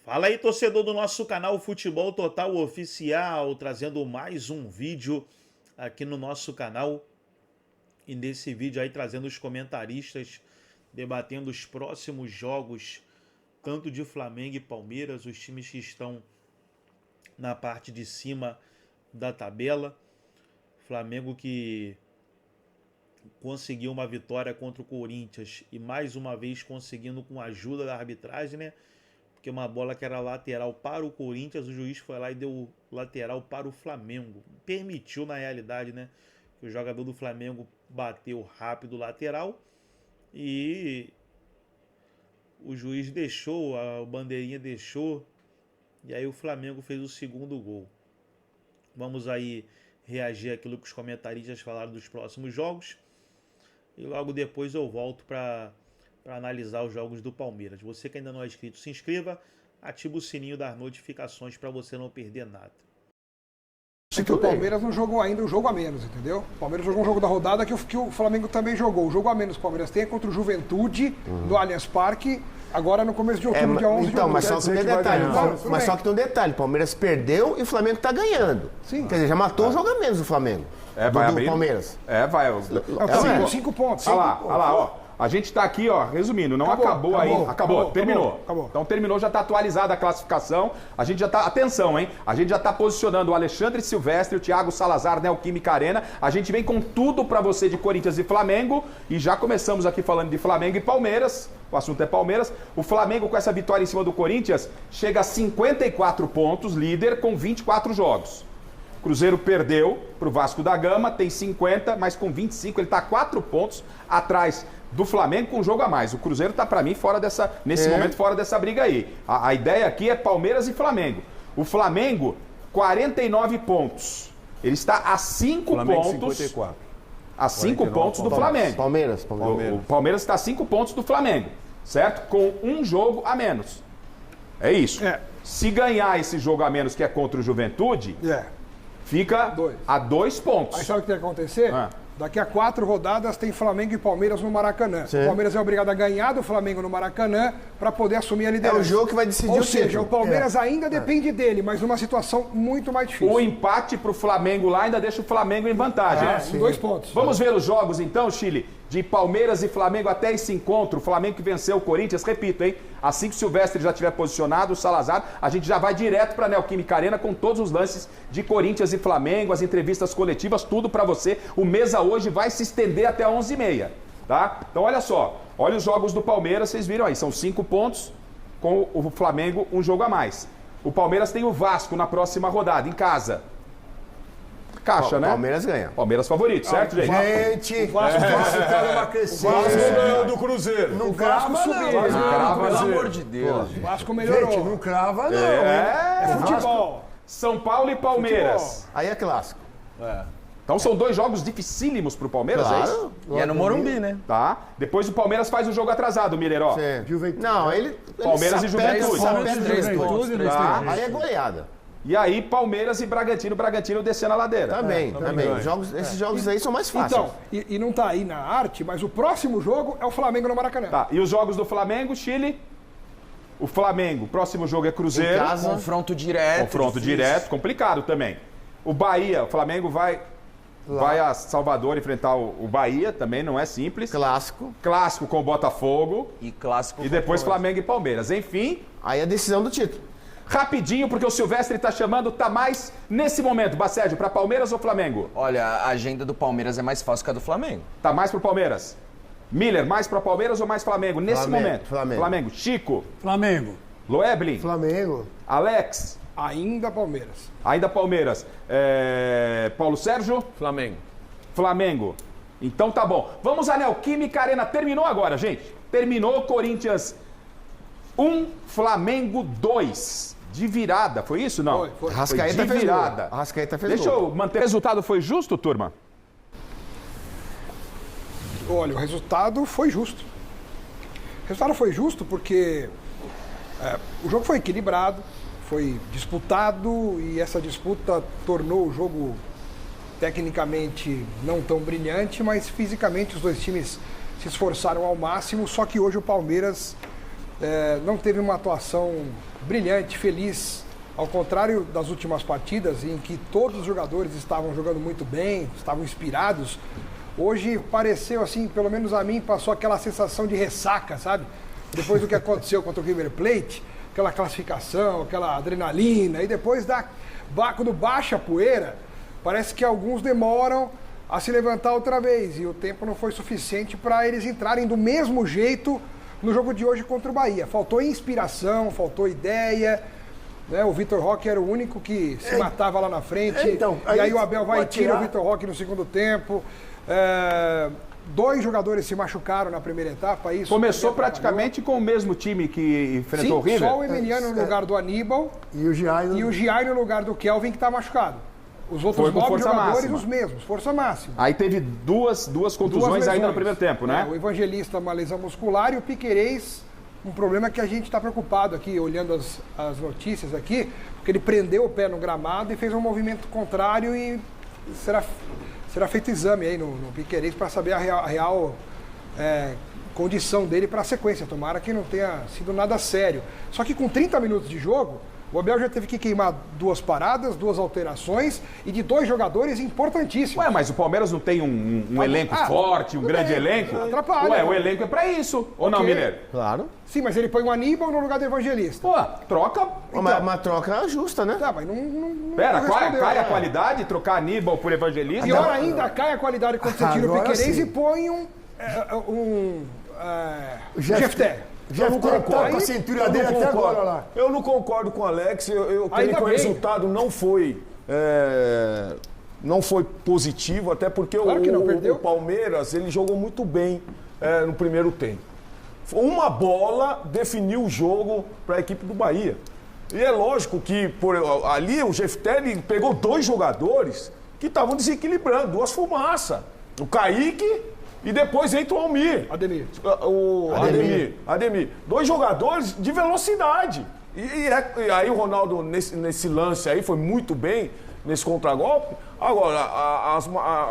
Fala aí, torcedor do nosso canal Futebol Total Oficial, trazendo mais um vídeo aqui no nosso canal. E nesse vídeo aí trazendo os comentaristas, debatendo os próximos jogos, tanto de Flamengo e Palmeiras, os times que estão na parte de cima da tabela. Flamengo que conseguiu uma vitória contra o Corinthians e mais uma vez conseguindo com a ajuda da arbitragem, né? Porque uma bola que era lateral para o Corinthians, o juiz foi lá e deu lateral para o Flamengo. Permitiu, na realidade, né, que o jogador do Flamengo bateu rápido o lateral e o juiz deixou, a bandeirinha deixou, e aí o Flamengo fez o segundo gol. Vamos aí reagir àquilo que os comentaristas falaram dos próximos jogos e logo depois eu volto para analisar os jogos do Palmeiras. Você que ainda não é inscrito, se inscreva, ativa o sininho das notificações para você não perder nada. Acho que o Palmeiras não jogou ainda o jogo a menos, entendeu? O Palmeiras jogou um jogo da rodada que o Flamengo também jogou. O jogo a menos que o Palmeiras tem é contra o Juventude, no Allianz Parque, agora no começo de outubro, dia 11 de outubro. Mas só que tem um detalhe. Mas só que tem um detalhe. O Palmeiras perdeu e o Flamengo tá ganhando. Sim. Quer dizer, já matou o jogo a menos o Flamengo. Vai abrir. Palmeiras. Vai. Cinco pontos. Olha lá, ó. A gente tá aqui, ó, resumindo, não acabou ainda. Acabou, terminou. Então terminou, já tá atualizada a classificação. A gente já tá, atenção, hein? A gente já tá posicionando o Alexandre Silvestre, o Thiago Salazar, Neoquímica Arena. A gente vem com tudo pra você de Corinthians e Flamengo. E já começamos aqui falando de Flamengo e Palmeiras. O assunto é Palmeiras. O Flamengo, com essa vitória em cima do Corinthians, chega a 54 pontos, líder, com 24 jogos. Cruzeiro perdeu pro Vasco da Gama, tem 50, mas com 25 ele tá a 4 pontos atrás do Flamengo com um jogo a mais. O Cruzeiro tá, pra mim, nesse momento, fora dessa briga aí. A ideia aqui é Palmeiras e Flamengo. O Flamengo, 49 pontos. Ele está a 5 pontos. 54. A 5 pontos do Flamengo. Palmeiras. O Palmeiras está a 5 pontos do Flamengo, certo? Com um jogo a menos. É isso. Se ganhar esse jogo a menos, que é contra o Juventude, fica a 2 pontos. Aí sabe o que tem que acontecer? Daqui a 4 rodadas tem Flamengo e Palmeiras no Maracanã. Sim. O Palmeiras é obrigado a ganhar do Flamengo no Maracanã para poder assumir a liderança. É o jogo que vai decidir o título. Ou seja, o Palmeiras ainda depende dele, mas numa situação muito mais difícil. O empate pro Flamengo lá ainda deixa o Flamengo em vantagem. 2 pontos. Vamos ver os jogos então, Chile, de Palmeiras e Flamengo até esse encontro. O Flamengo que venceu o Corinthians, repito, hein? Assim que o Silvestre já estiver posicionado, o Salazar, a gente já vai direto para a Neoquímica Arena com todos os lances de Corinthians e Flamengo, as entrevistas coletivas, tudo para você. O Mesa hoje vai se estender até 11h30, tá? Então olha só, olha os jogos do Palmeiras, vocês viram aí, são 5 pontos com o Flamengo, um jogo a mais. O Palmeiras tem o Vasco na próxima rodada, em casa. Caixa, né? Palmeiras ganha. Palmeiras favorito, certo, gente? Gente, O Vasco ganhou do Cruzeiro. Não crava, não. Pelo amor de Deus. O Vasco melhorou. Gente, não crava, não. É futebol. São Paulo e Palmeiras. Aí é clássico. Então são 2 jogos dificílimos pro Palmeiras, é isso? E é no Morumbi, né? Tá. Depois o Palmeiras faz o jogo atrasado, Miller, ó. Não, ele Palmeiras e Juventude. Tá. Aí é goleada. E aí, Palmeiras e Bragantino, Bragantino descendo a ladeira. Também. Esses jogos aí são mais fáceis. Então, e não tá aí na arte, mas o próximo jogo é o Flamengo no Maracanã. Tá, e os jogos do Flamengo, Chile? O Flamengo, próximo jogo é Cruzeiro. Em casa. Confronto direto. Confronto direto, complicado também. O Bahia, o Flamengo vai a Salvador enfrentar o Bahia, também não é simples. Clássico. Clássico com o Botafogo. E clássico. E depois Flamengo e Palmeiras. Enfim. Aí é a decisão do título. Rapidinho, porque o Silvestre tá chamando, tá mais nesse momento, Bacédio, pra Palmeiras ou Flamengo? Olha, a agenda do Palmeiras é mais fácil que a do Flamengo. Tá mais pro Palmeiras. Miller, mais pra Palmeiras ou mais Flamengo? Nesse momento. Flamengo. Chico. Flamengo. Loeblin. Flamengo. Alex. Ainda Palmeiras. Ainda Palmeiras. Paulo Sérgio. Flamengo. Então tá bom. Vamos à Neoquímica Arena. Terminou agora, gente. Terminou Corinthians 1, Flamengo 2. De virada, foi isso? Não. Foi. Arrascaeta fez virada. Arrascaeta fez Deixa eu manter. O resultado foi justo, turma? Olha, o resultado foi justo. O resultado foi justo porque o jogo foi equilibrado, foi disputado e essa disputa tornou o jogo tecnicamente não tão brilhante, mas fisicamente os dois times se esforçaram ao máximo, só que hoje o Palmeiras não teve uma atuação brilhante, feliz, ao contrário das últimas partidas em que todos os jogadores estavam jogando muito bem, estavam inspirados. Hoje pareceu assim, pelo menos a mim, passou aquela sensação de ressaca, sabe? Depois do que aconteceu contra o River Plate, aquela classificação, aquela adrenalina, e depois quando baixa a poeira, parece que alguns demoram a se levantar outra vez, e o tempo não foi suficiente para eles entrarem do mesmo jeito no jogo de hoje contra o Bahia. Faltou inspiração, faltou ideia, né? O Vitor Roque era o único que se matava lá na frente, e aí o Abel vai e tira o Vitor Roque no segundo tempo. 2 jogadores se machucaram na primeira etapa. Isso começou praticamente com o mesmo time que enfrentou o River? Só o Emiliano no lugar do Aníbal e o Giai no lugar do Kelvin, que está machucado. Os outros 9 jogadores, máxima. Os mesmos, força máxima. Aí teve duas contusões ainda no primeiro tempo, né? O Evangelista, uma lesão muscular, e o Piquerez, um problema que a gente está preocupado aqui, olhando as notícias aqui, porque ele prendeu o pé no gramado e fez um movimento contrário, e será feito exame aí no Piquerez para saber a real condição dele para a sequência. Tomara que não tenha sido nada sério. Só que com 30 minutos de jogo, o Abel já teve que queimar 2 paradas, 2 alterações e de 2 jogadores importantíssimos. Ué, mas o Palmeiras não tem um elenco forte, um grande elenco? Atrapalha. Ué, o elenco é pra isso, ou não, Mineiro? Claro. Sim, mas ele põe o Aníbal no lugar do Evangelista. Pô, troca... Então. Uma troca justa, né? Tá, mas não Pera, cai a qualidade, trocar Aníbal por Evangelista? Pior ainda, cai a qualidade quando você tira o Piquerez e põe o Jefté. Já não concordo com a cintura dele até agora lá. Eu não concordo com o Alex. Eu creio que o resultado não foi positivo, até porque o Palmeiras ele jogou muito bem no primeiro tempo. Uma bola definiu o jogo para a equipe do Bahia. E é lógico que ali o Jefté pegou 2 jogadores que estavam desequilibrando, 2 fumaças. O Kaique e depois entra o Almir. Ademir. 2 jogadores de velocidade. E aí o Ronaldo, nesse lance aí, foi muito bem nesse contragolpe. Agora,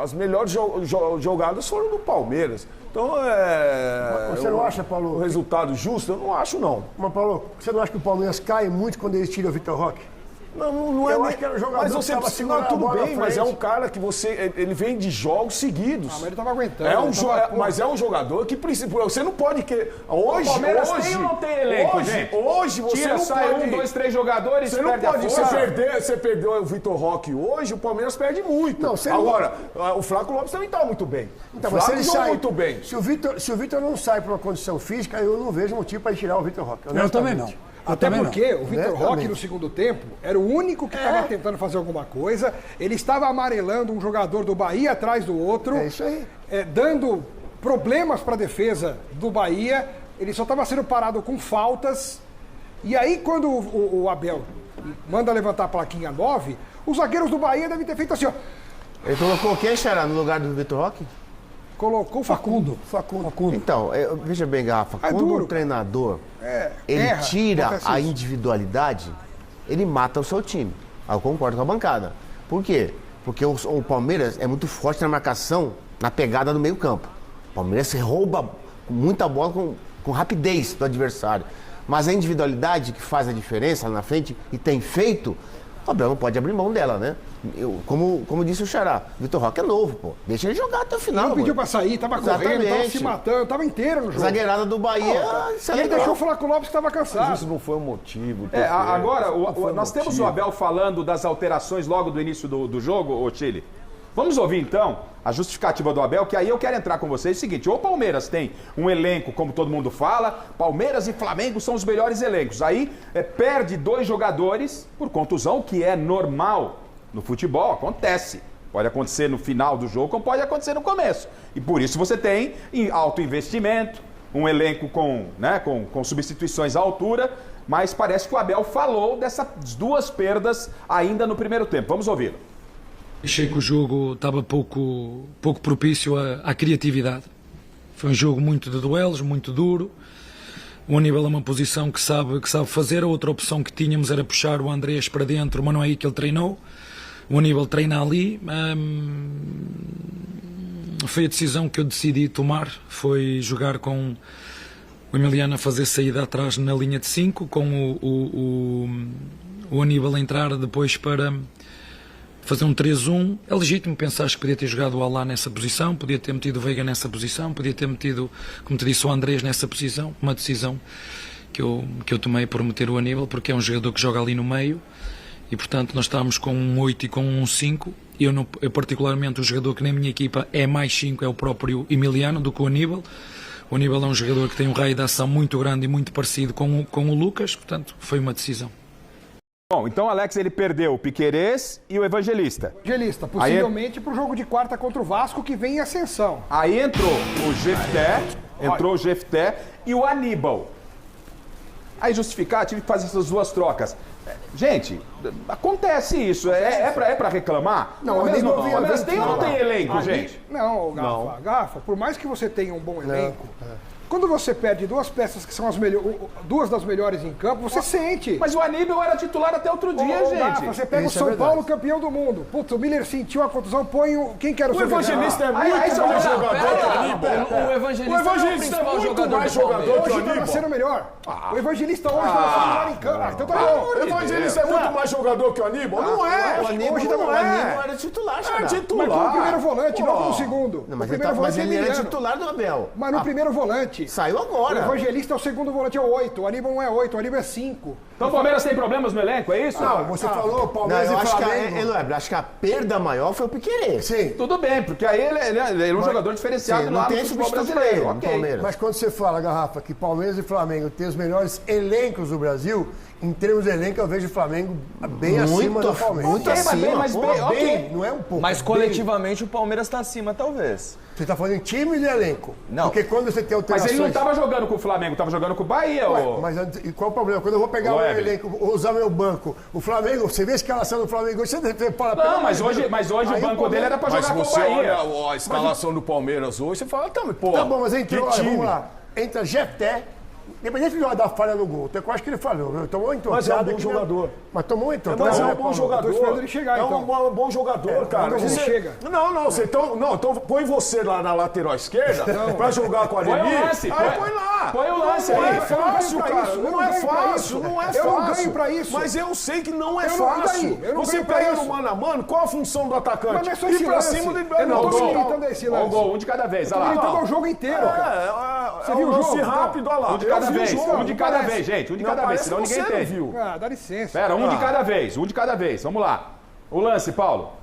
as melhores jogadas foram do Palmeiras. Então, você não acha, Paulo? O resultado justo, eu não acho, não. Mas, Paulo, você não acha que o Palmeiras cai muito quando eles tiram o Vitor Roque? Não é. Eu acho que era um jogador mas você precisa. Tudo bem, mas é um cara que ele vem de jogos seguidos. Mas ele estava aguentando. Mas é um jogador que precisa. Você não pode que hoje. O Palmeiras tem ou não tem elenco, gente? Hoje você tira, não sai pode. 1, 2, 3 jogadores. Você não pode. Você perdeu o Vitor Roque hoje, o Palmeiras perde muito. Não, agora, o Flávio Lopes também está muito bem. Então, o Flávio jogou muito bem. Se o Vitor não sai para uma condição física, eu não vejo motivo para tirar o Vitor Roque. Eu também não. Até porque o Vitor Roque, no segundo tempo, era o único que estava tentando fazer alguma coisa. Ele estava amarelando um jogador do Bahia atrás do outro. É isso aí. Dando problemas para a defesa do Bahia. Ele só estava sendo parado com faltas. E aí, quando o Abel manda levantar a plaquinha 9, os zagueiros do Bahia devem ter feito assim, ó. Ele colocou quem, Xará, no lugar do Vitor Roque? Colocou o Facundo. Então, veja bem, Garrafa, quando um treinador ele tira a individualidade, ele mata o seu time. Eu concordo com a bancada. Por quê? Porque o Palmeiras é muito forte na marcação, na pegada do meio campo. O Palmeiras rouba muita bola com rapidez do adversário. Mas a individualidade que faz a diferença lá na frente, e tem feito, o Abel não pode abrir mão dela, né? Como disse o Xará, o Vitor Roque é novo, pô. Deixa ele jogar até o final. Não pediu pra sair, tava correndo, tava se matando, tava inteiro no jogo. Zagueirada do Bahia. E ele deixou falar com o Lopes que tava cansado. Mas isso não foi um motivo. Agora, nós temos o Abel falando das alterações logo do início do jogo, ô Chile. Vamos ouvir então a justificativa do Abel, que aí eu quero entrar com vocês. É o seguinte, o Palmeiras tem um elenco, como todo mundo fala, Palmeiras e Flamengo são os melhores elencos. Aí perde 2 jogadores por contusão, que é normal no futebol, acontece. Pode acontecer no final do jogo, como pode acontecer no começo. E por isso você tem alto investimento, um elenco com substituições à altura, mas parece que o Abel falou dessas 2 perdas ainda no primeiro tempo. Vamos ouvi-lo. Achei que o jogo estava pouco propício à criatividade. Foi um jogo muito de duelos, muito duro. O Aníbal é uma posição que sabe fazer. A outra opção que tínhamos era puxar o Andrés para dentro, mas não é aí que ele treinou. O Aníbal treina ali. Foi a decisão que eu decidi tomar. Foi jogar com o Emiliano a fazer saída atrás na linha de 5, com o Aníbal a entrar depois para fazer um 3-1. É legítimo pensar que podia ter jogado o Alá nessa posição, podia ter metido o Veiga nessa posição, podia ter metido, como te disse, o Andrés nessa posição. Uma decisão que eu tomei por meter o Aníbal, porque é um jogador que joga ali no meio e, portanto, nós estamos com um 8 e com um 5. Eu particularmente, o jogador que na minha equipa é mais 5 é o próprio Emiliano do que o Aníbal. O Aníbal é um jogador que tem um raio de ação muito grande e muito parecido com o Lucas, portanto, foi uma decisão. Bom, então o Alex ele perdeu o Piquerez e o Evangelista. Evangelista, possivelmente para o jogo de quarta contra o Vasco, que vem em ascensão. Aí entrou o Jefté e o Aníbal. Aí justificar, tive que fazer essas duas trocas. Gente, acontece isso. É pra reclamar? Não, mas tem ou não tem elenco, gente? Não, Garrafa, por mais que você tenha um bom elenco, quando você perde duas peças que são duas das melhores em campo, você sente. Mas o Aníbal era titular até outro dia, gente. Garrafa, você pega o São Paulo, campeão do mundo. Putz, o Miller sentiu a contusão, põe o... Quem que era o seu Evangelista é muito mais jogador que o Aníbal. O Evangelista é muito mais jogador que o Aníbal. Hoje tá sendo melhor. O Evangelista hoje tá sendo melhor em campo. Então tá bom. O Evangelista é muito mais jogador que o Aníbal? Não é. O Aníbal era titular, é titular. Mas como primeiro volante, não como segundo. Mas ele era titular do Abel. Mas no primeiro volante. Saiu agora. O Evangelista é o segundo volante, é o 8. O Aníbal não é 8, o Aníbal é 5. Então o Palmeiras tem problemas no elenco, é isso? Não, você falou Palmeiras e Flamengo. Eu acho que a perda maior foi o Piquerez. Sim. Tudo bem, porque aí ele é um jogador diferenciado lá no futebol brasileiro. Mas quando você fala, Garrafa, que Palmeiras e Flamengo têm os melhores elencos do Brasil, em termos de elenco, eu vejo o Flamengo bem acima do Palmeiras. Muito acima. Mas bem, não é um pouco. Mas coletivamente o Palmeiras está acima, talvez. Você está falando em time de elenco. Não. Porque quando você tem alterações... Mas ele não estava jogando com o Flamengo, estava jogando com o Bahia. Mas e qual o problema? Quando eu vou pegar o elenco, usar meu banco, o Flamengo, você vê a escalação do Flamengo, você fala... Não, mas hoje o banco dele era para jogar com o Bahia. Mas você olha a escalação do Palmeiras hoje, você fala, tá, mas pô... Tá bom, mas entrou, olha, vamos lá. Entra Jefté, independente da falha no gol, eu acho que ele falhou, viu? Tomou entrada. Mas é um bom jogador. Mas tomou uma entrada. Mas é um bom jogador. Tô esperando ele chegar, é então. um bom jogador, cara. Mas ele chega. Então põe você lá na lateral esquerda pra jogar com a Ademir. Põe o lance. Aí põe lá. Põe o lance Não aí. é fácil, cara. Não é fácil. Eu não ganho pra isso. Mas eu sei que não é fácil. Você pega no mano a mano, qual a função do atacante? Mas não é só Ir pra cima dele. Eu não tô militando esse lance. Um gol, um de cada vez. Eu tô militando o jogo inteiro, cara. Você viu o lance rápido, olha lá. Um de cada vez, um de cada vez, gente. Um de cada vez, senão ninguém tem. Ah, dá licença. Pera, um de cada vez, um de cada vez. Vamos lá. O lance, Paulo.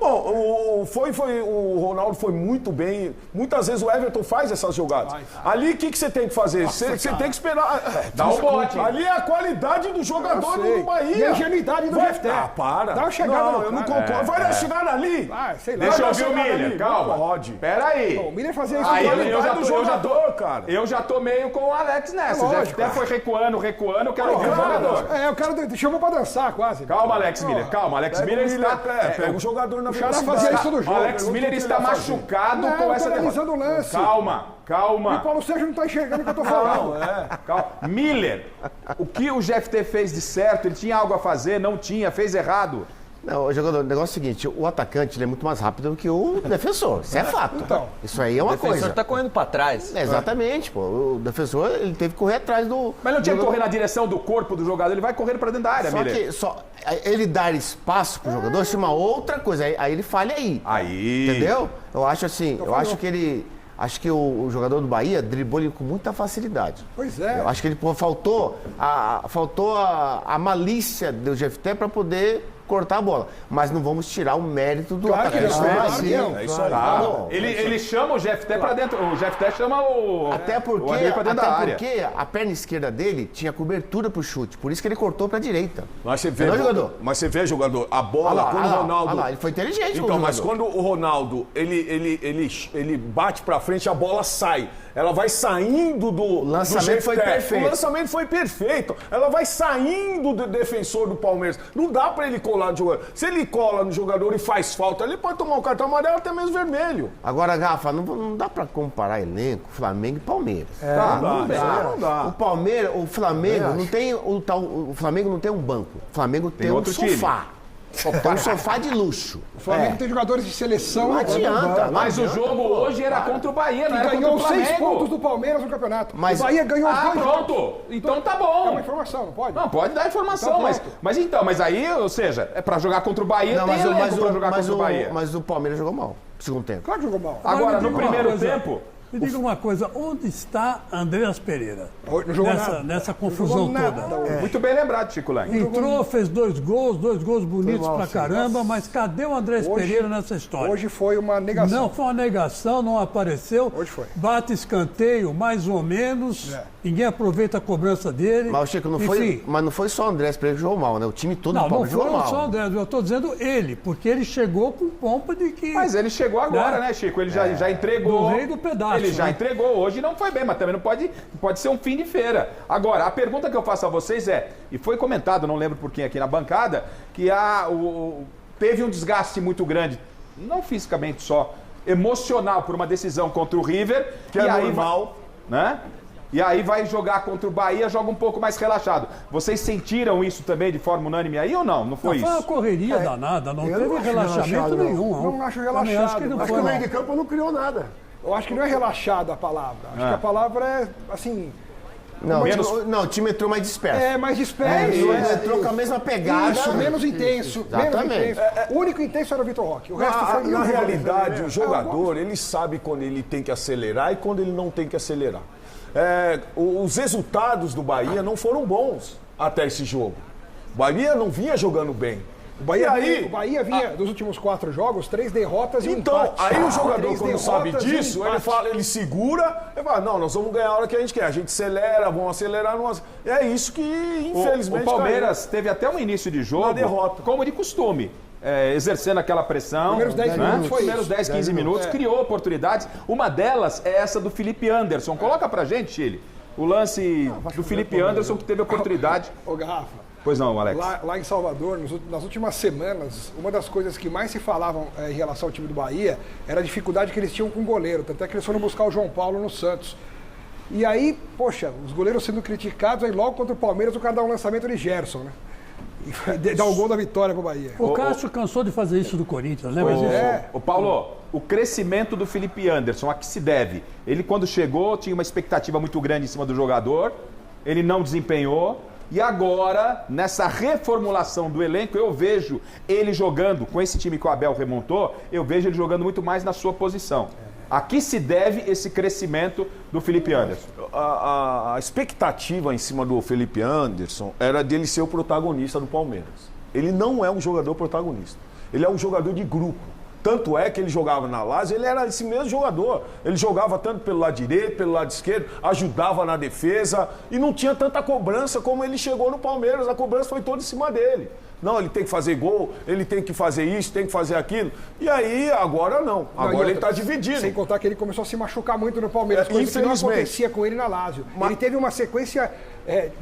Bom, o Ronaldo foi muito bem. Muitas vezes o Everton faz essas jogadas. Ali, o que você tem que fazer? Você tem que esperar. Dá o bote. Ali é a qualidade do jogador do Bahia. E a ingenuidade do Jefté. Ah, para. Dá uma chegada. Não, eu não concordo. Vai dar chegada ali. Sei lá. Deixa eu ouvir o Miller, calma. Pode. Pera aí. O Miller fazia isso. Aí, cara. Eu já tô meio com o Alex nessa. Já até foi recuando, eu quero ouvir o jogador. O cara chamou pra dançar quase. Calma, Alex Miller, calma. Alex Miller está... Pega o jogador na velocidade. O Alex Miller está machucado com essa derrota. O lance. Calma. E o Paulo Sérgio não tá enxergando o que eu tô falando. Calma. Miller, o que o Jefté fez de certo? Ele tinha algo a fazer? Não tinha? Fez errado? Não, jogador, o negócio é o seguinte, o atacante ele é muito mais rápido do que o defensor, isso é fato. Então, isso aí é uma coisa. O defensor tá correndo pra trás. Exatamente, pô. O defensor ele teve que correr atrás do... Mas não tinha que correr na direção do corpo do jogador, ele vai correndo pra dentro da área, Miller. Só que ele dar espaço pro jogador é uma outra coisa, aí ele falha aí. Entendeu? Eu acho assim, acho que o jogador do Bahia driblou ele com muita facilidade. Pois é. Eu acho que ele faltou a malícia do Jefté para poder cortar a bola. Mas não vamos tirar o mérito do atacante do Brasil. É isso aí. Ele chama o Jefté pra dentro. O Jefté chama o Ademir pra dentro da área. Porque a perna esquerda dele tinha cobertura pro chute. Por isso que ele cortou pra direita. Mas você vê, jogador, a bola, quando o Ronaldo... ele foi inteligente. Então, mas quando o Ronaldo, ele bate pra frente, a bola sai. Ela vai saindo do lançamento foi perfeito. O lançamento foi perfeito. Ela vai saindo do defensor do Palmeiras. Não dá pra ele colar no jogador. Se ele cola no jogador e faz falta, ele pode tomar um cartão amarelo até mesmo vermelho. Agora, Rafa, não dá pra comparar elenco Flamengo e Palmeiras. Não dá. O Flamengo não tem o Flamengo não tem um banco. O Flamengo tem um sofá. Tem um sofá de luxo. O Flamengo tem jogadores de seleção. Não adianta. Mas o jogo hoje era contra o Bahia, não era ganhou contra o Flamengo. 6 pontos do Palmeiras no campeonato. Mas... O Bahia ganhou 2 pronto. Então tá bom. É uma informação, não pode? Não, pode dar informação, mas aí, ou seja, é pra jogar contra o Bahia, não, tem elenco pra jogar contra o Bahia. Mas o Palmeiras jogou mal, no segundo tempo. Claro que jogou mal. Agora, no primeiro tempo... Me diga uma coisa, onde está Andreas Pereira? Não jogou nada. Nessa confusão toda. Muito bem lembrado, Chico Lang. Entrou, fez 2 gols bonitos pra caramba, mas cadê o Andreas Pereira nessa história? Hoje foi uma negação. Não, foi uma negação, não apareceu. Hoje foi. Bate escanteio, mais ou menos. Ninguém aproveita a cobrança dele. Mas, Chico, mas não foi só o Andreas Pereira que jogou mal, né? O time todo do Palmeiras jogou mal. Não foi só o Andreas, eu estou dizendo ele, porque ele chegou com pompa de que... Mas ele chegou agora, né, Chico? Ele já entregou. Do rei do pedaço. Ele já entregou. Hoje não foi bem, mas também não pode ser um fim de feira. Agora, a pergunta que eu faço a vocês e foi comentado, não lembro por quem aqui na bancada, que teve um desgaste muito grande, não fisicamente só, emocional por uma decisão contra o River. Que é normal. Né? E aí vai jogar contra o Bahia, joga um pouco mais relaxado. Vocês sentiram isso também de forma unânime aí ou não? Não foi isso? Foi uma correria danada, não teve relaxamento nenhum. Não acho relaxado. Acho que o meio de campo não criou nada. Eu acho que não é relaxado a palavra. Acho que a palavra é, assim... Não, o time entrou mais disperso. Mais disperso. Entrou com a mesma pegada. Isso, menos intenso. Exatamente. O único intenso era o Vitor Roque. O resto foi... Na realidade, o jogador, ele sabe quando ele tem que acelerar e quando ele não tem que acelerar. Os resultados do Bahia não foram bons até esse jogo. O Bahia não vinha jogando bem. O Bahia vinha dos últimos 4 jogos, 3 derrotas e um empate. Então, aí o jogador, quando sabe disso, ele segura, ele fala, não, nós vamos ganhar a hora que a gente quer. A gente acelera, vamos acelerar. É isso que, infelizmente, o Palmeiras teve até um início de jogo, derrota, como de costume. Exercendo aquela pressão. Primeiros 10 minutos foi Primeiros 10, 15 minutos, criou oportunidades. Uma delas é essa do Felipe Anderson. Coloca pra gente, Chile, o lance do Felipe Anderson que teve oportunidade. Ô, Garrafa. Pois não, Alex. Lá em Salvador, nas últimas semanas, uma das coisas que mais se falavam em relação ao time do Bahia era a dificuldade que eles tinham com o goleiro. Tanto é que eles foram buscar o João Paulo no Santos. E aí, poxa, os goleiros sendo criticados, aí logo contra o Palmeiras o cara dá um lançamento de Gerson, né? E dá o gol da vitória pro Bahia. O Cássio cansou de fazer isso do Corinthians, lembra disso? O Paulo, o crescimento do Felipe Anderson, a que se deve? Ele, quando chegou, tinha uma expectativa muito grande em cima do jogador, ele não desempenhou. E agora, nessa reformulação do elenco, eu vejo ele jogando, com esse time que o Abel remontou, eu vejo ele jogando muito mais na sua posição. A que se deve esse crescimento do Felipe Anderson? A expectativa em cima do Felipe Anderson era dele ser o protagonista do Palmeiras. Ele não é um jogador protagonista. Ele é um jogador de grupo. Tanto é que ele jogava na Lazio, ele era esse mesmo jogador. Ele jogava tanto pelo lado direito, pelo lado esquerdo, ajudava na defesa e não tinha tanta cobrança como ele chegou no Palmeiras. A cobrança foi toda em cima dele. Não, ele tem que fazer gol, ele tem que fazer isso, tem que fazer aquilo. E aí, agora não. Agora ele está dividido. Sem contar que ele começou a se machucar muito no Palmeiras, coisa que não acontecia com ele na Lazio. Ele teve uma sequência,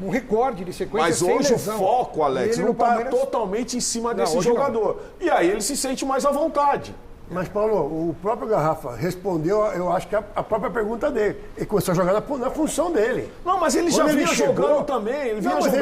um recorde de sequência. Mas hoje o foco, Alex, não está totalmente em cima desse jogador. E aí ele se sente mais à vontade. Mas, Paulo, o próprio Garrafa respondeu, eu acho que a própria pergunta dele. Ele começou a jogar na função dele. Não, mas ele já vinha jogando também. Ele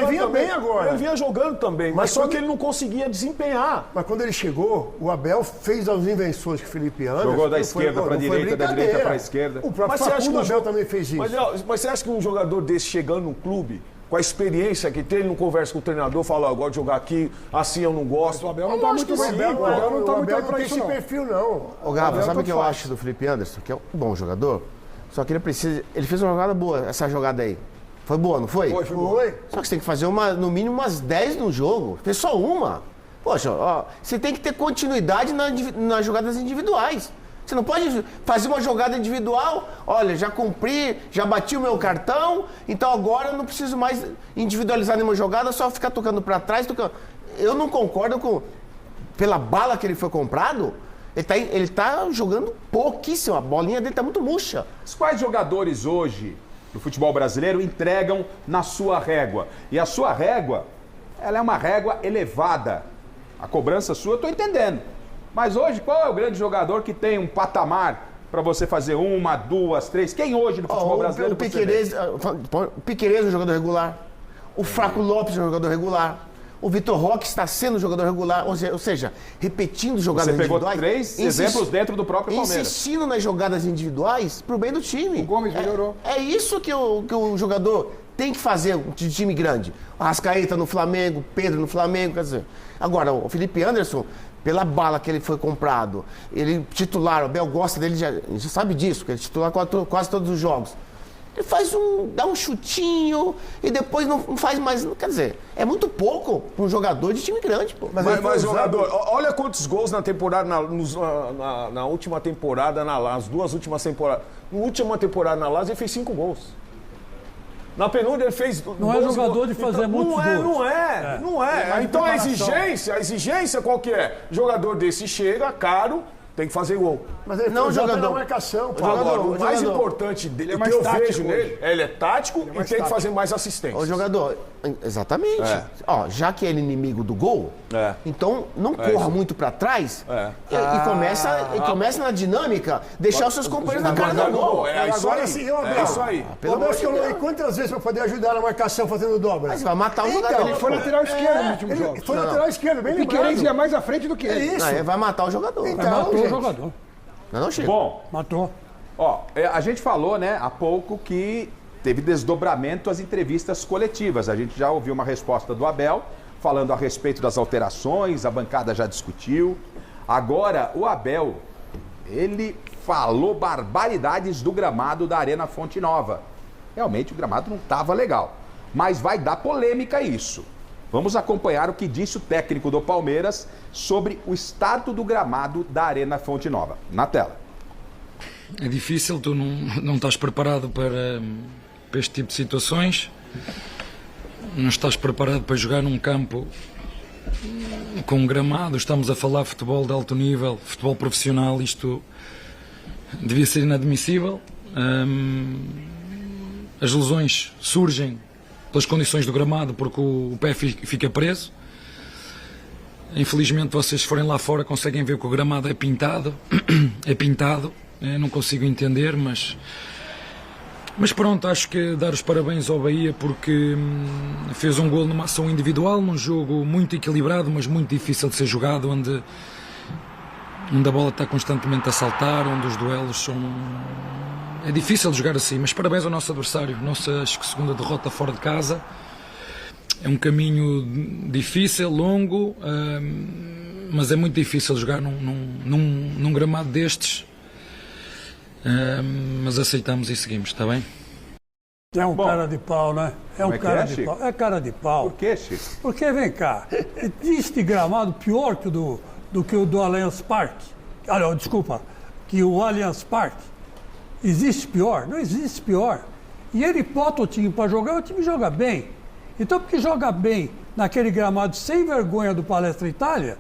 vinha bem agora. Ele vinha jogando também, mas só que ele não conseguia desempenhar. Mas quando ele chegou, o Abel fez as invenções que o Felipe Anderson... Jogou da esquerda para a direita, da direita para a esquerda. O próprio Facundo Abel também fez isso. Mas você acha que um jogador desse chegando no clube, com a experiência que tem, ele não conversa com o treinador, fala, eu gosto de jogar aqui, assim eu não gosto. Mas o Abel não está muito bem. O Abel não está muito bem para isso, não. Perfil, não. Ô, Garrafa, sabe o que eu acho do Felipe Anderson? Que é um bom jogador, só que ele fez uma jogada boa, essa jogada aí. Foi boa, não foi? Foi. Só que você tem que fazer no mínimo umas 10 no jogo. Fez só uma. Poxa, você tem que ter continuidade nas jogadas individuais. Você não pode fazer uma jogada individual, olha, já cumpri, já bati o meu cartão, então agora eu não preciso mais individualizar nenhuma jogada, só ficar tocando para trás. Eu não concordo pela bala que ele foi comprado, ele tá jogando pouquíssimo, a bolinha dele tá muito murcha. Quais jogadores hoje do futebol brasileiro entregam na sua régua? E a sua régua, ela é uma régua elevada. A cobrança sua, eu tô entendendo. Mas hoje, qual é o grande jogador que tem um patamar para você fazer 1, 2, 3? Quem hoje no futebol brasileiro? O Piquerez é um jogador regular. O Fraco Lopes é um jogador regular. O Vitor Roque está sendo jogador regular, ou seja, repetindo jogadas individuais. Você pegou 3 exemplos dentro do próprio Palmeiras. Insistindo nas jogadas individuais pro bem do time. O Gomes melhorou. É isso que o jogador tem que fazer de time grande. O Arrascaeta no Flamengo, Pedro no Flamengo, quer dizer. Agora, o Felipe Anderson, pela bala que ele foi comprado, ele titular, o Abel gosta dele, já sabe disso, que ele titular quase todos os jogos. Ele dá um chutinho e depois não faz mais. Quer dizer, é muito pouco para um jogador de time grande, pô. Mas jogador, olha quantos gols na temporada, na última temporada, nas 2 últimas temporadas. Na última temporada na Lazio ele fez 5 gols. Na penúltima ele fez. Não é jogador de fazer muitos gols. Não é. Então a exigência qual que é? Jogador desse chega, caro, tem que fazer gol. Mas ele não jogador na marcação. Agora, o mais importante dele, o que eu vejo nele, ele é tático e tem que fazer mais assistência. O jogador, exatamente. Ó, já que ele é inimigo do gol, então não corra muito pra trás e começa na dinâmica, deixar os seus companheiros na cara do gol. Agora sim, é isso aí. Pelo menos que eu não quantas vezes pra poder ajudar na marcação fazendo dobra? Mas vai matar o jogador. Ele foi lateral esquerdo no último jogo. Foi lateral esquerdo, bem lembrado. O Piquerez ia mais à frente do que ele. É isso. Vai matar o jogador. Então, matou o jogador. Não, Chico. Bom, matou. Ó, a gente falou, né, há pouco que teve desdobramento às entrevistas coletivas. A gente já ouviu uma resposta do Abel falando a respeito das alterações, a bancada já discutiu. Agora, o Abel, ele falou barbaridades do gramado da Arena Fonte Nova. Realmente o gramado não estava legal, mas vai dar polêmica isso. Vamos acompanhar o que disse o técnico do Palmeiras sobre o estado do gramado da Arena Fonte Nova. Na tela. É difícil, tu não estás preparado para este tipo de situações. Não estás preparado para jogar num campo com um gramado. Estamos a falar de futebol de alto nível, futebol profissional. Isto devia ser inadmissível. As lesões surgem pelas condições do gramado, porque o pé fica preso. Infelizmente, vocês forem lá fora conseguem ver que o gramado é pintado. É pintado. Eu não consigo entender, mas pronto, acho que dar os parabéns ao Bahia porque fez um golo numa ação individual, num jogo muito equilibrado, mas muito difícil de ser jogado, onde a bola está constantemente a saltar, onde os duelos são... É difícil de jogar assim, mas parabéns ao nosso adversário. Nossa, acho que segunda derrota fora de casa. É um caminho difícil, longo, mas é muito difícil jogar num gramado destes. Mas aceitamos e seguimos, está bem? É um cara de pau, né? É um cara de pau. É cara de pau. Por quê, Chico? Porque, vem cá, existe gramado pior que do que o do Allianz Parque. Desculpa, que o Allianz Parque. Existe pior? Não existe pior. E ele bota o time para jogar, o time joga bem. Então, porque joga bem naquele gramado sem vergonha do Palestra Itália,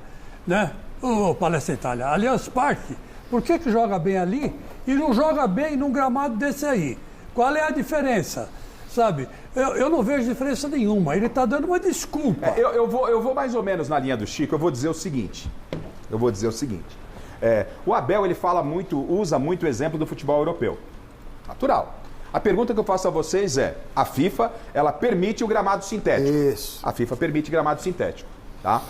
né? O Palestra Itália, Allianz Parque, por que joga bem ali e não joga bem num gramado desse aí? Qual é a diferença? Sabe? Eu não vejo diferença nenhuma. Ele está dando uma desculpa. Eu vou mais ou menos na linha do Chico. Eu vou dizer o seguinte. O Abel, ele usa muito o exemplo do futebol europeu. Natural. A pergunta que eu faço a vocês é, a FIFA, ela permite o gramado sintético. Isso. A FIFA permite gramado sintético, tá?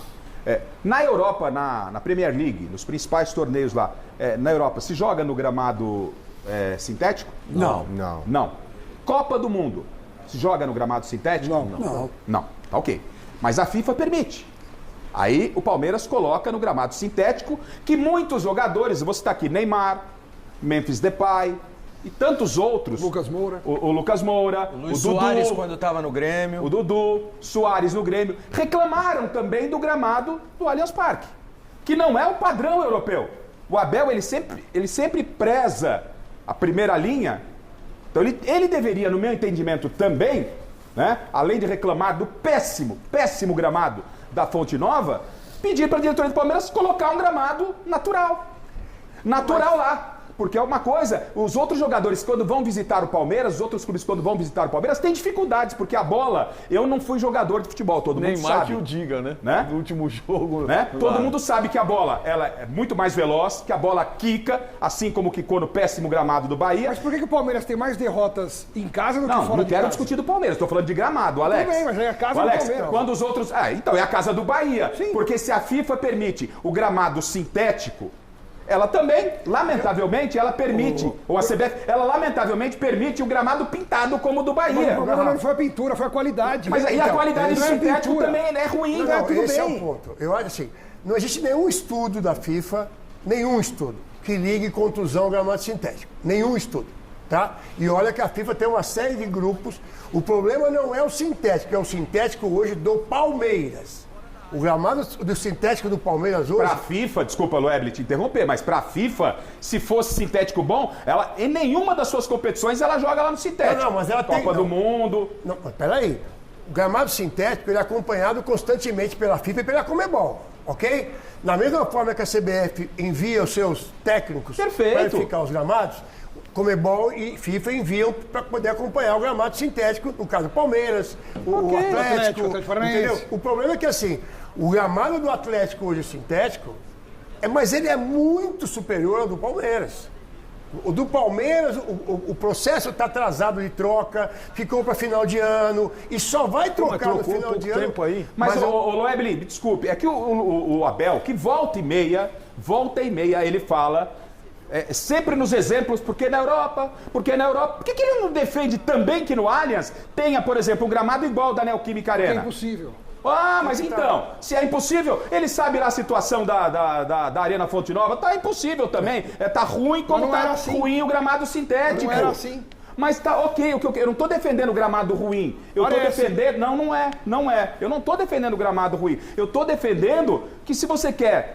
Na Europa, na Premier League, nos principais torneios lá, na Europa, se joga no gramado sintético? Não. Copa do Mundo, se joga no gramado sintético? Não. Tá ok. Mas a FIFA permite. Aí o Palmeiras coloca no gramado sintético que muitos jogadores, eu vou citar aqui, Neymar, Memphis Depay e tantos outros. Lucas Moura. O Lucas Moura. O Luiz Soares quando estava no Grêmio. O Dudu, Soares no Grêmio. Reclamaram também do gramado do Allianz Parque, que não é o padrão europeu. O Abel, ele sempre preza a primeira linha. Então ele deveria, no meu entendimento também, né, além de reclamar do péssimo gramado da Fonte Nova, pedir para a diretoria do Palmeiras colocar um gramado natural lá. Porque é uma coisa, os outros jogadores quando vão visitar o Palmeiras, os outros clubes quando vão visitar o Palmeiras, têm dificuldades, porque a bola, eu não fui jogador de futebol, todo mundo Neymar sabe. que o diga, né? No último jogo. Né? Todo mundo sabe que a bola ela é muito mais veloz, que a bola quica, assim como quicou no péssimo gramado do Bahia. Mas por que o Palmeiras tem mais derrotas em casa do que fora de casa? Não quero discutir do Palmeiras, estou falando de gramado, Alex. Tudo bem, mas é a casa Alex, do Palmeiras. Quando os outros... então é a casa do Bahia. Sim. Porque se a FIFA permite o gramado sintético, ela também, lamentavelmente, ela permite, ou a CBF, ela lamentavelmente permite o gramado pintado como o do Bahia. Não foi a pintura, foi a qualidade. Mas e a qualidade do sintético também é ruim. Não, tudo esse bem. É o ponto. Eu acho assim, não existe nenhum estudo da FIFA, nenhum estudo, que ligue contusão ao gramado sintético. Nenhum estudo. Tá? E olha que a FIFA tem uma série de grupos. O problema não é o sintético, é o sintético hoje do Palmeiras. O gramado do sintético do Palmeiras hoje... Para a FIFA, desculpa, Loeble, te interromper, mas para a FIFA, se fosse sintético bom, ela em nenhuma das suas competições ela joga lá no sintético. Não, mas ela Copa tem... do Mundo... Não, mas peraí. O gramado sintético ele é acompanhado constantemente pela FIFA e pela Conmebol, ok? Da mesma forma que a CBF envia os seus técnicos para verificar os gramados, Conmebol e FIFA enviam para poder acompanhar o gramado sintético, no caso do Palmeiras, o Atlético, entendeu? O problema é que assim, o gramado do Atlético hoje sintético, mas ele é muito superior ao do Palmeiras. O do Palmeiras, o processo está atrasado de troca, ficou para final de ano e só vai trocar no final de ano. Tempo aí. Mas o Loeble, desculpe, é que o Abel, que volta e meia, ele fala... sempre nos exemplos, porque na Europa, por que ele não defende também que no Allianz tenha, por exemplo, um gramado igual da Neoquímica Arena? É impossível. Mas então, se é impossível, ele sabe lá a situação da Arena Fonte Nova, tá impossível também, tá ruim como tá ruim o gramado sintético. Não era assim. Mas tá ok, eu não tô defendendo o gramado ruim. Eu tô defendendo. Não é. Eu não tô defendendo o gramado ruim. Eu tô defendendo que se você quer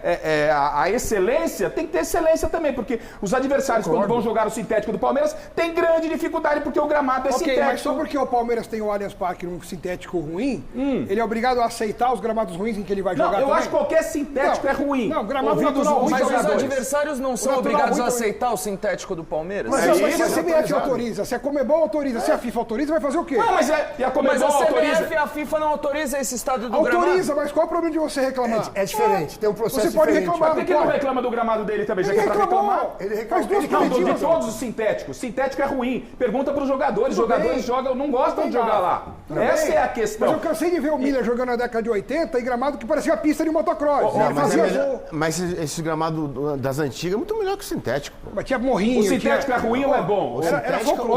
a excelência, tem que ter excelência também. Porque os adversários, quando vão jogar o sintético do Palmeiras, tem grande dificuldade porque o gramado é sintético. Mas só porque o Palmeiras tem o Allianz Parque num sintético ruim, ele é obrigado a aceitar os gramados ruins em que ele vai jogar também? Eu acho que qualquer sintético é ruim. Não, gramado natural ruim. Mas os adversários não são obrigados a aceitar o sintético do Palmeiras? Mas se a CBF autoriza, se a Conmebol autoriza, se a FIFA autoriza, vai fazer o quê? Não, mas e a Conmebol autoriza? CBF e a FIFA não autoriza esse estado do gramado? Autoriza, mas qual é o problema de você reclamar? É diferente, tem um processo Você pode diferente. reclamar, por que ele não reclama do gramado dele também? Já que é pra reclamar? Ele reclamou. Não, de todos os sintéticos. Sintético é ruim. Pergunta pros jogadores. Os jogadores não gostam de jogar lá. Essa é a questão. Mas eu cansei de ver o Miller jogando na década de 80 em gramado que parecia a pista de motocross. Mas esse gramado das antigas é muito melhor que o sintético. Mas tinha morrinho. O sintético é ruim ou é bom?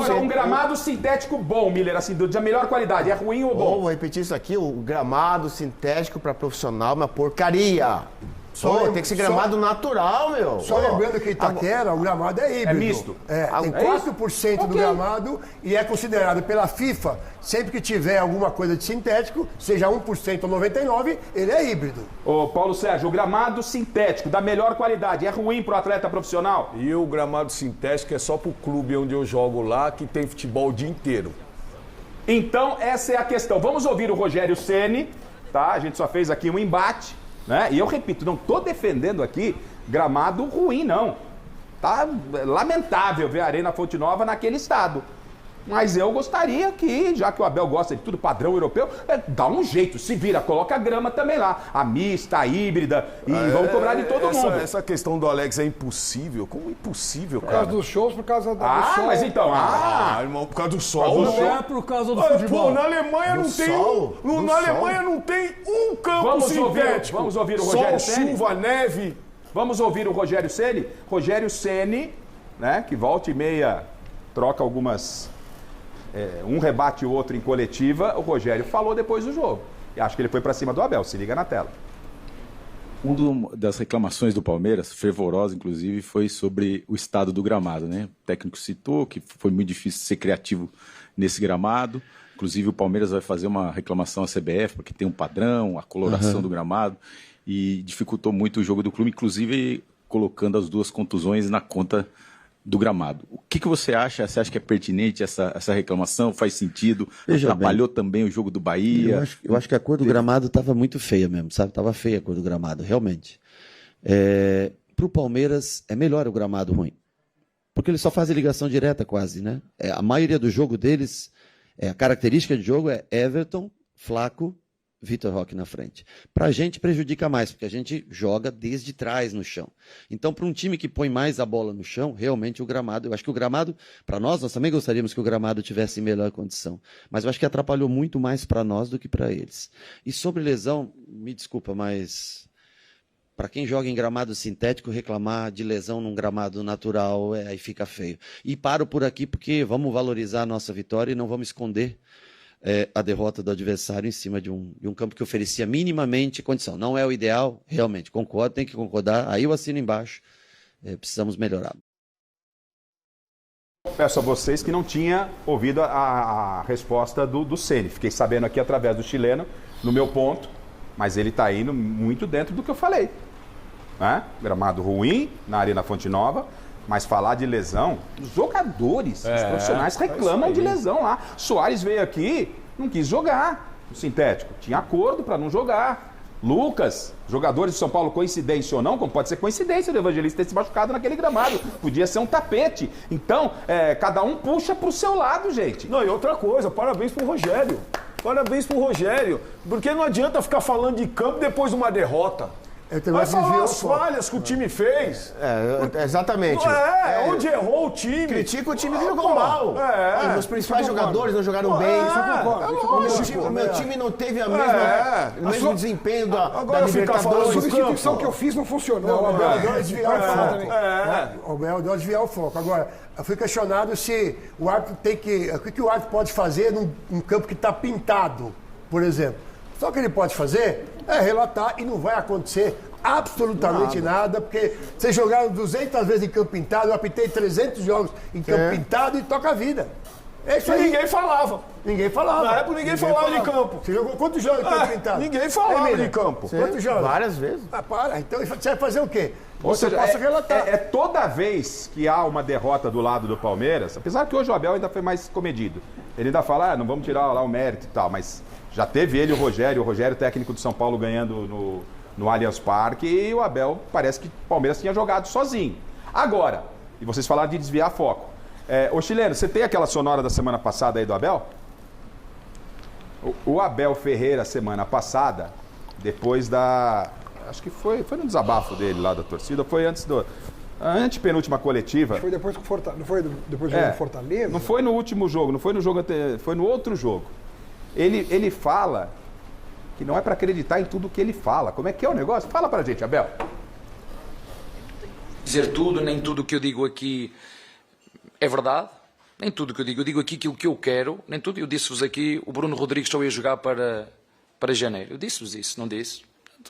Um gramado sintético bom, Miller, assim, de melhor qualidade. É ruim ou bom? Vou repetir isso aqui, o gramado sintético para profissional é uma porcaria. Tem que ser gramado natural, meu. Só lembrando que Itaquera, o gramado é híbrido. É misto. Tem 4% do gramado e é considerado pela FIFA, sempre que tiver alguma coisa de sintético, seja 1% ou 99%, ele é híbrido. Ô, Paulo Sérgio, o gramado sintético da melhor qualidade é ruim pro atleta profissional? E o gramado sintético é só pro clube onde eu jogo lá, que tem futebol o dia inteiro. Então, essa é a questão. Vamos ouvir o Rogério Ceni, tá? A gente só fez aqui um embate, né? E eu repito, não estou defendendo aqui gramado ruim, não. Tá lamentável ver a Arena Fonte Nova naquele estado. Mas eu gostaria que, já que o Abel gosta de tudo padrão europeu, dá um jeito, se vira, coloca a grama também lá. A mista, a híbrida, e vamos cobrar de todo mundo. Essa questão do Alex é impossível. Como impossível, cara? Por causa dos shows, por causa do sol. Mas então... irmão, por causa do sol. Não é por causa do futebol. Pô, na Alemanha não tem na Alemanha não tem um campo sintético. Vamos ouvir o Rogério Ceni. Sol, chuva, neve. Vamos ouvir o Rogério Ceni. Rogério Ceni, né, que volta e meia troca algumas... um rebate o outro em coletiva, o Rogério falou depois do jogo. E acho que ele foi para cima do Abel, se liga na tela. Uma das reclamações do Palmeiras, fervorosa inclusive, foi sobre o estado do gramado, né? O técnico citou que foi muito difícil ser criativo nesse gramado. Inclusive o Palmeiras vai fazer uma reclamação à CBF, porque tem um padrão, a coloração do gramado, e dificultou muito o jogo do clube, inclusive colocando as duas contusões na conta do gramado. O que você acha? Você acha que é pertinente essa reclamação? Faz sentido? Atrapalhou também o jogo do Bahia? Eu acho que a cor do gramado estava muito feia mesmo, sabe? Estava feia a cor do gramado, realmente. Para o Palmeiras, é melhor o gramado ruim. porque eles só fazem ligação direta quase, né? A maioria do jogo deles, a característica de jogo é Everton, Flaco, Vitor Roque na frente. Para a gente prejudica mais, porque a gente joga desde trás no chão. Então, para um time que põe mais a bola no chão, realmente o gramado, eu acho que o gramado, para nós também gostaríamos que o gramado tivesse em melhor condição. Mas eu acho que atrapalhou muito mais para nós do que para eles. E sobre lesão, me desculpa, mas para quem joga em gramado sintético, reclamar de lesão num gramado natural, aí fica feio. E paro por aqui porque vamos valorizar a nossa vitória e não vamos esconder a derrota do adversário em cima de um campo que oferecia minimamente condição. Não é o ideal, realmente, concordo, tem que concordar, aí eu assino embaixo, precisamos melhorar. Peço a vocês que não tinha ouvido a resposta do Ceni. Fiquei sabendo aqui através do chileno, no meu ponto, mas ele está indo muito dentro do que eu falei. Né? Gramado ruim, na Arena Fonte Nova, mas falar de lesão, os jogadores, os profissionais reclamam de lesão lá. Soares veio aqui, não quis jogar no sintético, tinha acordo para não jogar. Lucas, jogadores de São Paulo, coincidência ou não, como pode ser coincidência do Evangelista ter se machucado naquele gramado, podia ser um tapete. Então, cada um puxa pro seu lado, gente. Não, e outra coisa, parabéns pro Rogério. Parabéns pro Rogério, porque não adianta ficar falando de campo depois de uma derrota. Vai falar as falhas que o time fez. Exatamente. Onde errou o time. Critica o time que jogou mal. Os principais jogadores não jogaram bem. O meu time não teve o mesmo desempenho da Libertadores. A substituição que eu fiz não funcionou. O Abel deu desviar o foco. O Abel deu desviar o foco. Agora, eu fui questionado se o árbitro tem que... O que o árbitro pode fazer num campo que está pintado, por exemplo. Só que ele pode fazer é relatar e não vai acontecer absolutamente nada, porque vocês jogaram 200 vezes em campo pintado, eu apitei 300 jogos em campo pintado e toca a vida. É isso aí. Ninguém falava. Ninguém falava. Na época ninguém falava de campo. Você jogou quantos jogos em campo pintado? Ninguém falava de campo. Quantos jogos? Várias vezes. Para. Então você vai fazer o quê? Ou seja, posso relatar. Toda vez que há uma derrota do lado do Palmeiras, apesar que hoje o Abel ainda foi mais comedido. Ele ainda fala, não vamos tirar lá o mérito e tal, mas já teve ele, o Rogério técnico do São Paulo, ganhando no Allianz Parque, e o Abel parece que o Palmeiras tinha jogado sozinho. Agora, e vocês falaram de desviar foco. Ô chileno, você tem aquela sonora da semana passada aí do Abel? O Abel Ferreira, semana passada, depois da... Acho que foi no desabafo dele lá da torcida, foi antes a antepenúltima coletiva. Foi depois do Fortaleza, não foi depois do jogo do Fortaleza? Não foi no último jogo, não foi no jogo anterior, foi no outro jogo. Ele fala que não é para acreditar em tudo que ele fala. Como é que é o negócio? Fala pra gente, Abel. Dizer tudo, nem tudo que eu digo aqui é verdade. Nem tudo que eu digo aqui aquilo que eu quero, nem tudo. Eu disse-vos aqui, o Bruno Rodrigues só ia jogar para janeiro. Eu disse-vos isso, não disse?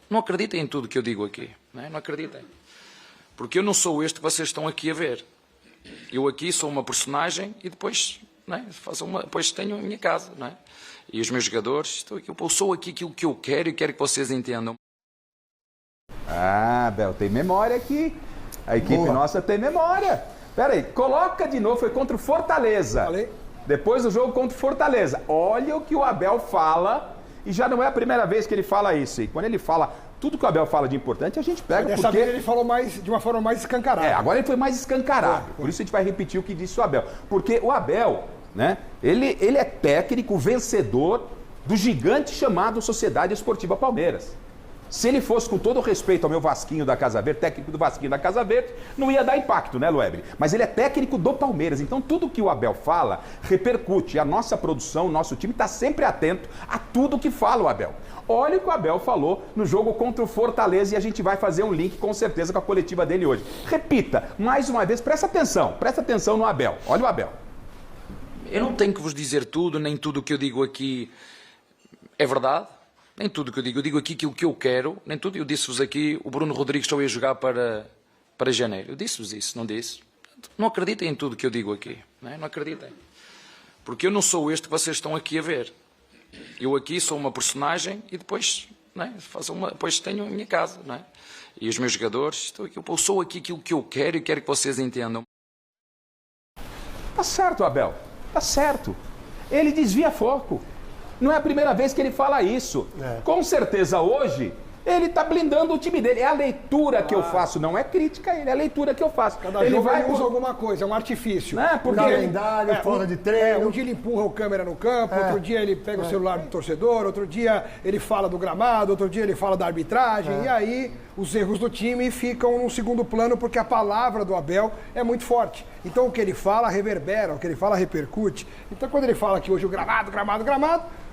Não acreditem em tudo que eu digo aqui, não acreditem. Porque eu não sou este que vocês estão aqui a ver. Eu aqui sou uma personagem e depois, depois tenho a minha casa, E os meus jogadores, eu sou aqui aquilo que eu quero e quero que vocês entendam. Bel, tem memória aqui. A equipe nossa tem memória. Pera aí, coloca de novo, foi contra o Fortaleza. Falei. Depois do jogo contra o Fortaleza. Olha o que o Abel fala, e já não é a primeira vez que ele fala isso. E quando ele fala tudo que o Abel fala de importante, a gente pega dessa vez ele falou de uma forma mais escancarada. Agora ele foi mais escancarado. Por isso a gente vai repetir o que disse o Abel. Porque o Abel... Ele é técnico vencedor do gigante chamado Sociedade Esportiva Palmeiras. Se ele fosse, com todo o respeito ao meu Vasquinho da Casa Verde, técnico do Vasquinho da Casa Verde, não ia dar impacto, né, Luebre? Mas ele é técnico do Palmeiras, então tudo que o Abel fala repercute. A nossa produção, o nosso time está sempre atento a tudo que fala o Abel. Olha o que o Abel falou no jogo contra o Fortaleza e a gente vai fazer um link com certeza com a coletiva dele hoje. Repita, mais uma vez, presta atenção no Abel. Olha o Abel. Eu não tenho que vos dizer tudo, nem tudo o que eu digo aqui é verdade. Nem tudo o que eu digo aqui aquilo que eu quero, nem tudo. Eu disse-vos aqui, o Bruno Rodrigues só ia jogar para janeiro. Eu disse-vos isso, não disse? Não acreditem em tudo que eu digo aqui, não acreditem. Porque eu não sou este que vocês estão aqui a ver. Eu aqui sou uma personagem e depois, depois tenho a minha casa, E os meus jogadores, eu sou aqui aquilo que eu quero e quero que vocês entendam. Tá certo, Abel. Tá certo. Ele desvia foco. Não é a primeira vez que ele fala isso. Com certeza hoje Ele tá blindando o time dele. É a leitura que eu faço, não é crítica a ele, é a leitura que eu faço. Cada jogo ele usa alguma coisa, é um artifício. Porque calendário, fora de treino. Um dia ele empurra o câmera no campo, outro dia ele pega o celular do torcedor, outro dia ele fala do gramado, outro dia ele fala da arbitragem, e aí os erros do time ficam no segundo plano porque a palavra do Abel é muito forte. Então o que ele fala reverbera, o que ele fala repercute. Então quando ele fala que hoje o gramado,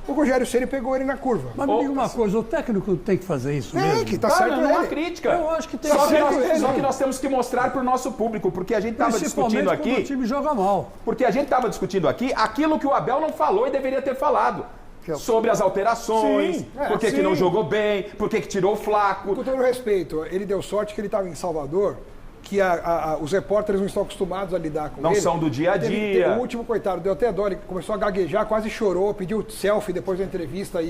o Rogério Ceni pegou ele na curva. Mas me diga uma coisa, o técnico tem que fazer isso mesmo? Que tá certo não é uma crítica. Eu acho que tem Só que nós temos que mostrar para o nosso público, porque a gente estava discutindo aqui... o time joga mal. Porque a gente estava discutindo aqui aquilo que o Abel não falou e deveria ter falado. Sobre as alterações, por que não jogou bem, por que tirou o Flaco. Com todo respeito, ele deu sorte que ele estava em Salvador, que os repórteres não estão acostumados a lidar com ele. Não são do dia a dia. O último, coitado, deu até dó, ele começou a gaguejar, quase chorou, pediu selfie depois da entrevista.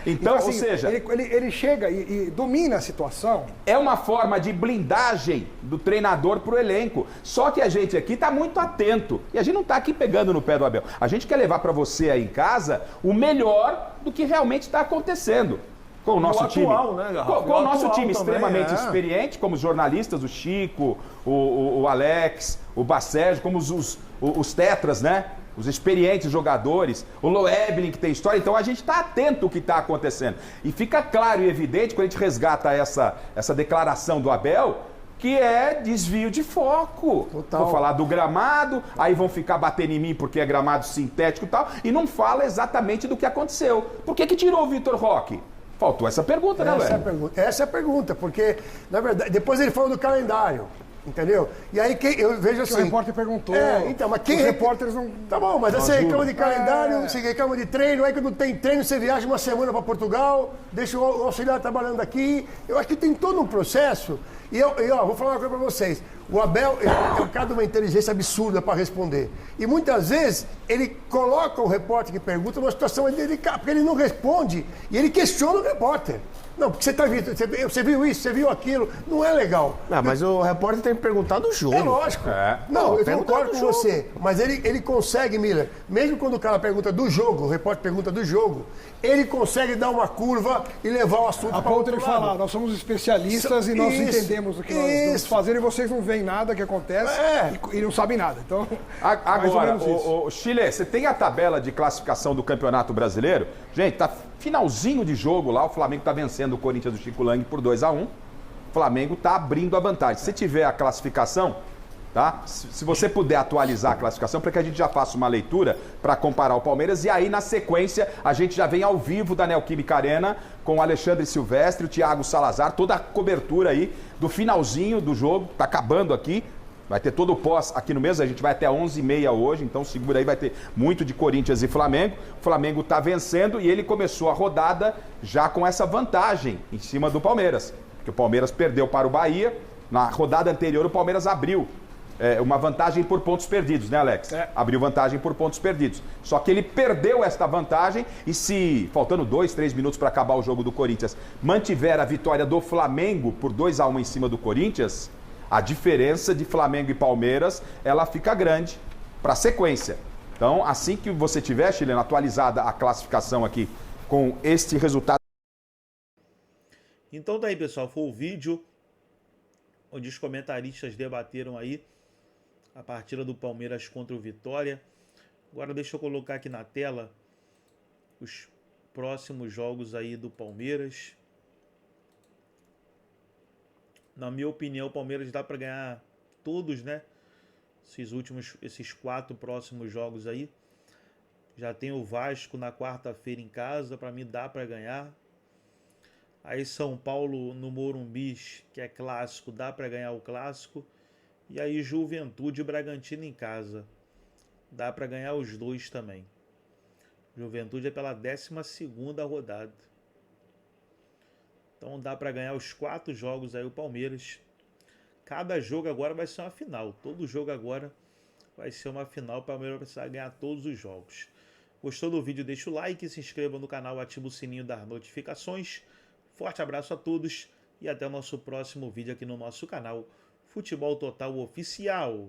Então, assim, ou seja... Ele chega e domina a situação. É uma forma de blindagem do treinador pro elenco. Só que a gente aqui tá muito atento. E a gente não tá aqui pegando no pé do Abel. A gente quer levar para você aí em casa o melhor do que realmente está acontecendo. Com o nosso time, né, com o nosso time extremamente experiente, como os jornalistas, o Chico, o Alex, o Bacérgio, como os tetras, né? Os experientes jogadores, o Loeblin que tem história. Então a gente está atento ao que está acontecendo. E fica claro e evidente quando a gente resgata essa declaração do Abel, que é desvio de foco. Total. Vou falar do gramado, aí vão ficar batendo em mim porque é gramado sintético e tal, e não fala exatamente do que aconteceu. Por que tirou o Vitor Roque? Faltou essa pergunta, né, velho? Essa é a pergunta, porque, na verdade, depois ele falou do calendário, entendeu? E aí eu vejo assim... O repórter perguntou. Então, mas quem... Os repórteres não... Tá bom, mas você reclama de calendário, você reclama de treino, aí quando tem treino você viaja uma semana para Portugal, deixa o auxiliar trabalhando aqui. Eu acho que tem todo um processo. E vou falar uma coisa para vocês. O Abel é um cara de uma inteligência absurda para responder. E muitas vezes ele coloca o repórter que pergunta numa situação delicada, porque ele não responde e ele questiona o repórter. Não, porque você viu isso, você viu aquilo, não é legal. Não, mas o repórter tem que perguntar do jogo. É lógico. Não, eu concordo com você. Mas ele consegue, Miller, mesmo quando o cara pergunta do jogo, o repórter pergunta do jogo, ele consegue dar uma curva e levar o assunto para outro lado. Falar, nós somos especialistas e nós entendemos o que nós estamos fazendo e vocês não veem nada que acontece e não sabem nada. Então, agora, o Chile, você tem a tabela de classificação do Campeonato Brasileiro? Gente, tá finalzinho de jogo lá, o Flamengo tá vencendo o Corinthians do Chico Lang por 2-1. O Flamengo tá abrindo a vantagem. Se tiver a classificação, tá? Se você puder atualizar a classificação para que a gente já faça uma leitura para comparar o Palmeiras, e aí na sequência a gente já vem ao vivo da Neoquímica Arena com o Alexandre Silvestre, o Thiago Salazar, toda a cobertura aí do finalzinho do jogo, tá acabando aqui. Vai ter todo o pós aqui no mês, a gente vai até 11h30 hoje, então segura aí, vai ter muito de Corinthians e Flamengo. O Flamengo tá vencendo e ele começou a rodada já com essa vantagem em cima do Palmeiras. Porque o Palmeiras perdeu para o Bahia, na rodada anterior o Palmeiras abriu uma vantagem por pontos perdidos, né, Alex? Abriu vantagem por pontos perdidos. Só que ele perdeu esta vantagem e se, faltando 2, 3 minutos para acabar o jogo do Corinthians, mantiver a vitória do Flamengo por 2-1 em cima do Corinthians, a diferença de Flamengo e Palmeiras, ela fica grande para a sequência. Então, assim que você tiver, Chileno, atualizada a classificação aqui com este resultado. Então daí, pessoal, foi o vídeo onde os comentaristas debateram aí a partida do Palmeiras contra o Vitória. Agora deixa eu colocar aqui na tela os próximos jogos aí do Palmeiras. Na minha opinião, o Palmeiras dá para ganhar todos, né? Esses 4 próximos jogos aí. Já tem o Vasco na quarta-feira em casa, para mim dá para ganhar. Aí São Paulo no Morumbi, que é clássico, dá para ganhar o clássico. E aí Juventude e Bragantino em casa. Dá para ganhar os 2 também. Juventude é pela 12ª rodada. Então dá para ganhar os 4 jogos aí o Palmeiras. Cada jogo agora vai ser uma final. Todo jogo agora vai ser uma final. O Palmeiras vai precisar ganhar todos os jogos. Gostou do vídeo? Deixa o like, se inscreva no canal, ativa o sininho das notificações. Forte abraço a todos e até o nosso próximo vídeo aqui no nosso canal Futebol Total Oficial.